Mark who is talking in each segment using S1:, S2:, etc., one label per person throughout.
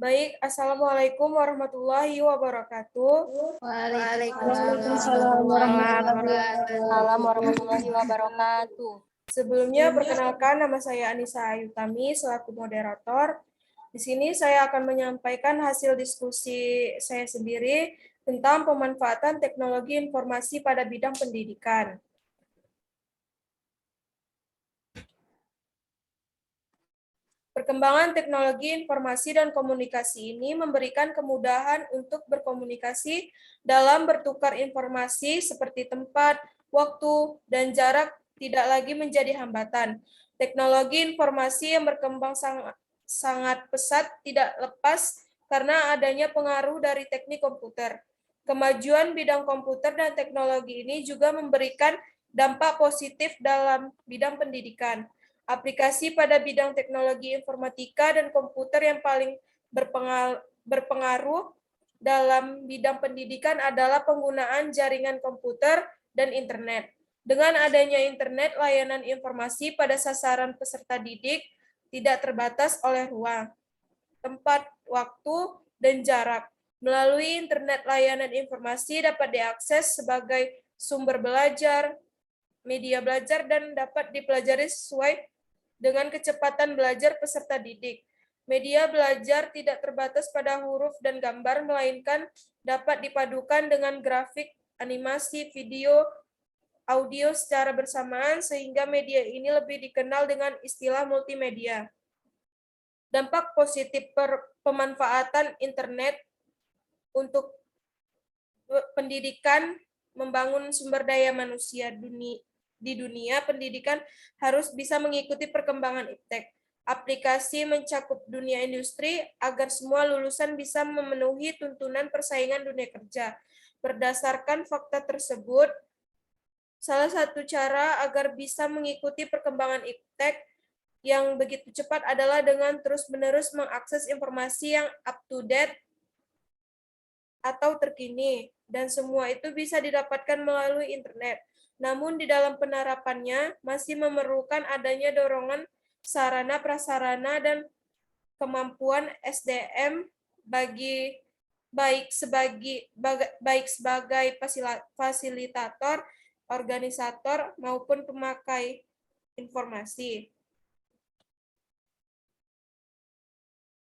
S1: Baik, Assalamualaikum warahmatullahi wabarakatuh.
S2: Waalaikumsalam warahmatullahi wabarakatuh.
S1: Sebelumnya, perkenalkan nama saya Anissa Ayutami selaku moderator. Di sini saya akan menyampaikan hasil diskusi saya sendiri tentang pemanfaatan teknologi informasi pada bidang pendidikan. Perkembangan teknologi informasi dan komunikasi ini memberikan kemudahan untuk berkomunikasi dalam bertukar informasi seperti tempat, waktu, dan jarak tidak lagi menjadi hambatan. Teknologi informasi yang berkembang sangat pesat tidak lepas karena adanya pengaruh dari teknik komputer. Kemajuan bidang komputer dan teknologi ini juga memberikan dampak positif dalam bidang pendidikan. Aplikasi pada bidang teknologi informatika dan komputer yang paling berpengaruh dalam bidang pendidikan adalah penggunaan jaringan komputer dan internet. Dengan adanya internet, layanan informasi pada sasaran peserta didik tidak terbatas oleh ruang, tempat, waktu, dan jarak. Melalui internet, layanan informasi dapat diakses sebagai sumber belajar, media belajar, dan dapat dipelajari sesuai dengan kecepatan belajar peserta didik. Media belajar tidak terbatas pada huruf dan gambar, melainkan dapat dipadukan dengan grafik, animasi, video, audio secara bersamaan, sehingga media ini lebih dikenal dengan istilah multimedia. Dampak positif pemanfaatan internet untuk pendidikan, membangun sumber daya manusia di dunia pendidikan harus bisa mengikuti perkembangan iptek. Aplikasi mencakup dunia industri agar semua lulusan bisa memenuhi tuntunan persaingan dunia kerja. Berdasarkan fakta tersebut, salah satu cara agar bisa mengikuti perkembangan iptek yang begitu cepat adalah dengan terus-menerus mengakses informasi yang up-to-date atau terkini, dan semua itu bisa didapatkan melalui internet. Namun di dalam penerapannya masih memerlukan adanya dorongan sarana prasarana dan kemampuan SDM baik sebagai fasilitator, organisator, maupun pemakai informasi.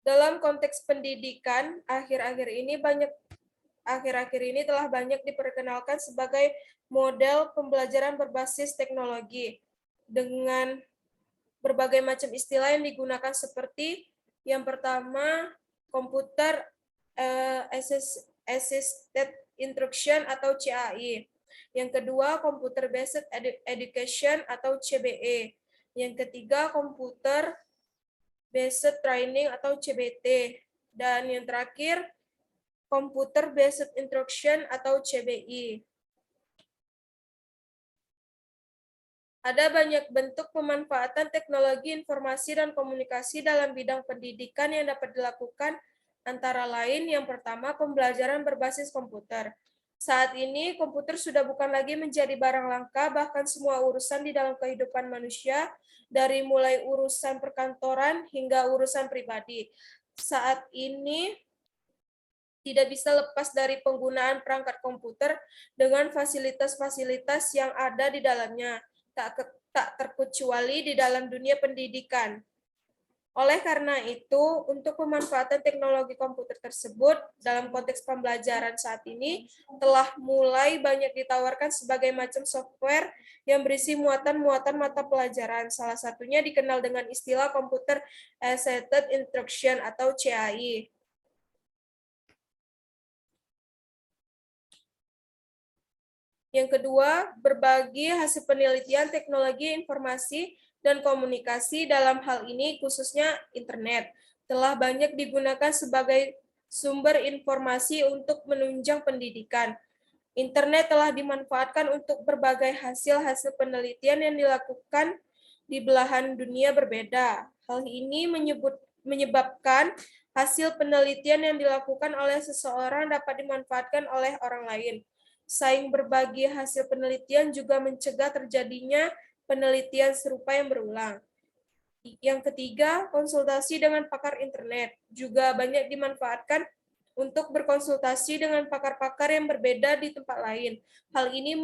S1: Dalam konteks pendidikan, akhir-akhir ini telah banyak diperkenalkan sebagai model pembelajaran berbasis teknologi dengan berbagai macam istilah yang digunakan seperti yang pertama, Computer Assisted Instruction atau CAI. Yang kedua, Computer Based Education atau CBE. Yang ketiga, Computer Based Training atau CBT. Dan yang terakhir, Computer Based Instruction atau CBI. Ada banyak bentuk pemanfaatan teknologi informasi dan komunikasi dalam bidang pendidikan yang dapat dilakukan, antara lain yang pertama, pembelajaran berbasis komputer. Saat ini, komputer sudah bukan lagi menjadi barang langka, bahkan semua urusan di dalam kehidupan manusia, dari mulai urusan perkantoran hingga urusan pribadi, saat ini tidak bisa lepas dari penggunaan perangkat komputer dengan fasilitas-fasilitas yang ada di dalamnya, tak terkecuali di dalam dunia pendidikan. Oleh karena itu, untuk pemanfaatan teknologi komputer tersebut dalam konteks pembelajaran saat ini telah mulai banyak ditawarkan sebagai macam software yang berisi muatan-muatan mata pelajaran. Salah satunya dikenal dengan istilah Computer Assisted Instruction atau CAI. Yang kedua, berbagi hasil penelitian teknologi informasi dan komunikasi, dalam hal ini khususnya internet, telah banyak digunakan sebagai sumber informasi untuk menunjang pendidikan. Internet telah dimanfaatkan untuk berbagai hasil-hasil penelitian yang dilakukan di belahan dunia berbeda. Hal ini menyebabkan hasil penelitian yang dilakukan oleh seseorang dapat dimanfaatkan oleh orang lain. Saing berbagi hasil penelitian juga mencegah terjadinya penelitian serupa yang berulang. Yang ketiga, konsultasi dengan pakar internet juga banyak dimanfaatkan untuk berkonsultasi dengan pakar-pakar yang berbeda di tempat lain. Hal ini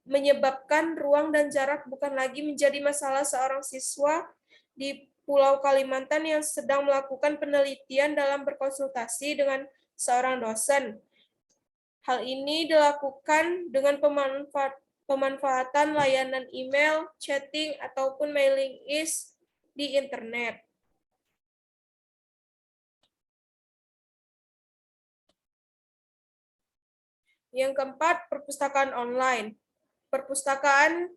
S1: menyebabkan ruang dan jarak bukan lagi menjadi masalah seorang siswa di Pulau Kalimantan yang sedang melakukan penelitian dalam berkonsultasi dengan seorang dosen. Hal ini dilakukan dengan pemanfaatan layanan email, chatting, ataupun mailing list di internet. Yang keempat, perpustakaan online. Perpustakaan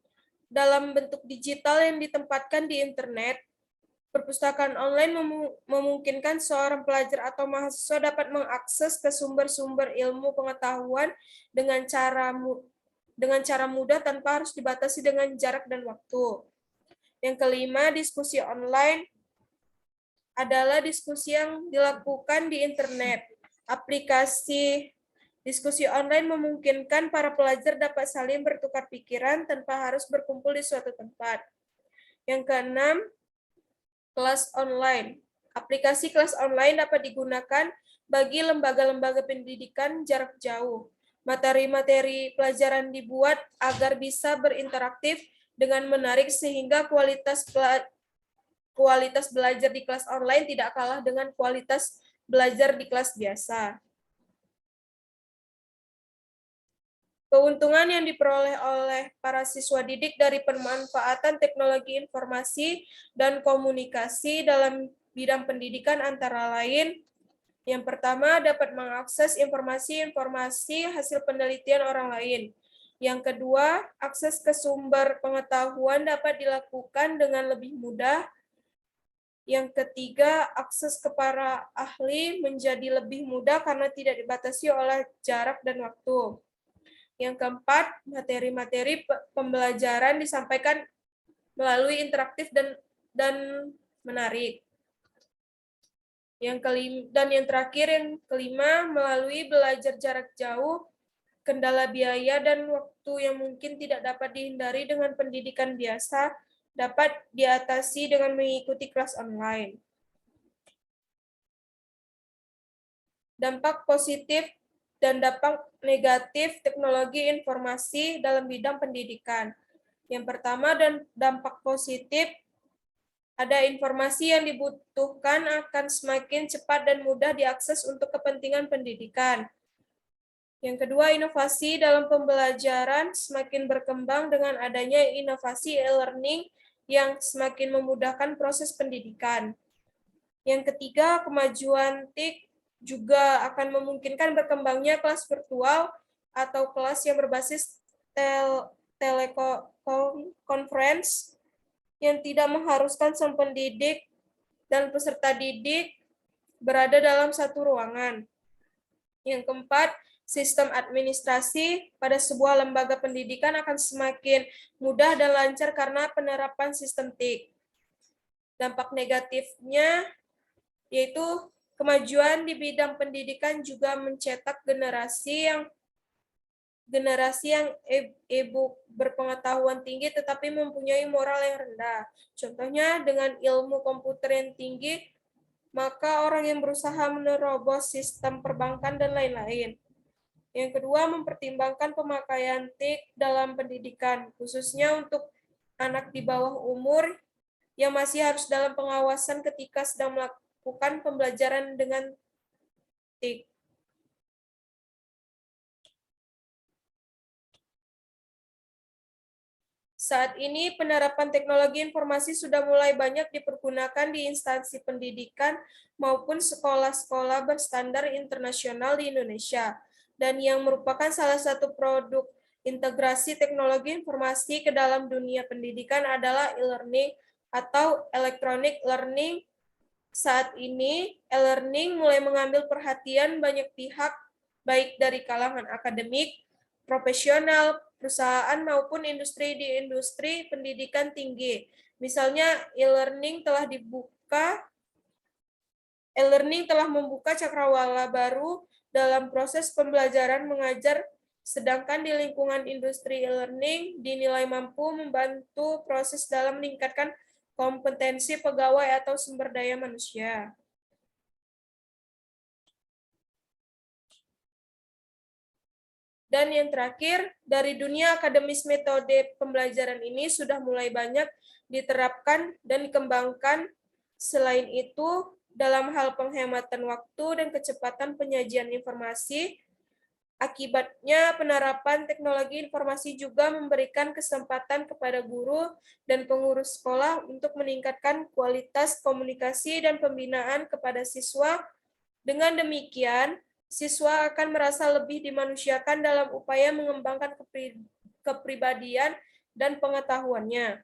S1: dalam bentuk digital yang ditempatkan di internet. Perpustakaan online memungkinkan seorang pelajar atau mahasiswa dapat mengakses ke sumber-sumber ilmu pengetahuan dengan cara mudah tanpa harus dibatasi dengan jarak dan waktu. Yang kelima, diskusi online adalah diskusi yang dilakukan di internet. Aplikasi diskusi online memungkinkan para pelajar dapat saling bertukar pikiran tanpa harus berkumpul di suatu tempat. Yang keenam, kelas online. Aplikasi kelas online dapat digunakan bagi lembaga-lembaga pendidikan jarak jauh. Materi-materi pelajaran dibuat agar bisa berinteraktif dengan menarik sehingga kualitas belajar di kelas online tidak kalah dengan kualitas belajar di kelas biasa. Keuntungan yang diperoleh oleh para siswa didik dari pemanfaatan teknologi informasi dan komunikasi dalam bidang pendidikan antara lain, yang pertama, dapat mengakses informasi-informasi hasil penelitian orang lain. Yang kedua, akses ke sumber pengetahuan dapat dilakukan dengan lebih mudah. Yang ketiga, akses ke para ahli menjadi lebih mudah karena tidak dibatasi oleh jarak dan waktu. Yang keempat, materi-materi pembelajaran disampaikan melalui interaktif dan menarik. Yang terakhir, yang kelima, melalui belajar jarak jauh, kendala biaya dan waktu yang mungkin tidak dapat dihindari dengan pendidikan biasa dapat diatasi dengan mengikuti kelas online. Dampak positif dan dampak negatif teknologi informasi dalam bidang pendidikan. Yang pertama, dan dampak positif, ada informasi yang dibutuhkan akan semakin cepat dan mudah diakses untuk kepentingan pendidikan. Yang kedua, inovasi dalam pembelajaran semakin berkembang dengan adanya inovasi e-learning yang semakin memudahkan proses pendidikan. Yang ketiga, kemajuan TIK juga akan memungkinkan berkembangnya kelas virtual atau kelas yang berbasis telekonferensi yang tidak mengharuskan sang pendidik dan peserta didik berada dalam satu ruangan. Yang keempat, sistem administrasi pada sebuah lembaga pendidikan akan semakin mudah dan lancar karena penerapan sistem TIK. Dampak negatifnya yaitu kemajuan di bidang pendidikan juga mencetak generasi yang berpengetahuan tinggi tetapi mempunyai moral yang rendah. Contohnya dengan ilmu komputer yang tinggi, maka orang yang berusaha menerobos sistem perbankan dan lain-lain. Yang kedua, mempertimbangkan pemakaian TIK dalam pendidikan, khususnya untuk anak di bawah umur yang masih harus dalam pengawasan ketika sedang melakukan pembelajaran dengan TIK. Saat ini, penerapan teknologi informasi sudah mulai banyak dipergunakan di instansi pendidikan maupun sekolah-sekolah berstandar internasional di Indonesia, dan yang merupakan salah satu produk integrasi teknologi informasi ke dalam dunia pendidikan adalah e-learning atau electronic learning. Saat ini, e-learning mulai mengambil perhatian banyak pihak, baik dari kalangan akademik, profesional, perusahaan maupun industri di industri pendidikan tinggi. Misalnya, e-learning telah membuka cakrawala baru dalam proses pembelajaran mengajar, sedangkan di lingkungan industri e-learning dinilai mampu membantu proses dalam meningkatkan kompetensi pegawai atau sumber daya manusia. Dan yang terakhir, dari dunia akademis metode pembelajaran ini sudah mulai banyak diterapkan dan dikembangkan. Selain itu, dalam hal penghematan waktu dan kecepatan penyajian informasi, akibatnya penerapan teknologi informasi juga memberikan kesempatan kepada guru dan pengurus sekolah untuk meningkatkan kualitas komunikasi dan pembinaan kepada siswa. Dengan demikian, siswa akan merasa lebih dimanusiakan dalam upaya mengembangkan kepribadian dan pengetahuannya.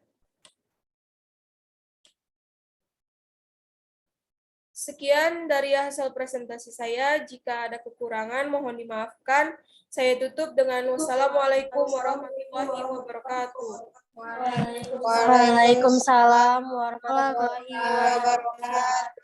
S1: Sekian dari hasil presentasi saya. Jika ada kekurangan, mohon dimaafkan. Saya tutup dengan wassalamualaikum warahmatullahi wabarakatuh.
S2: Waalaikumsalam warahmatullahi wabarakatuh.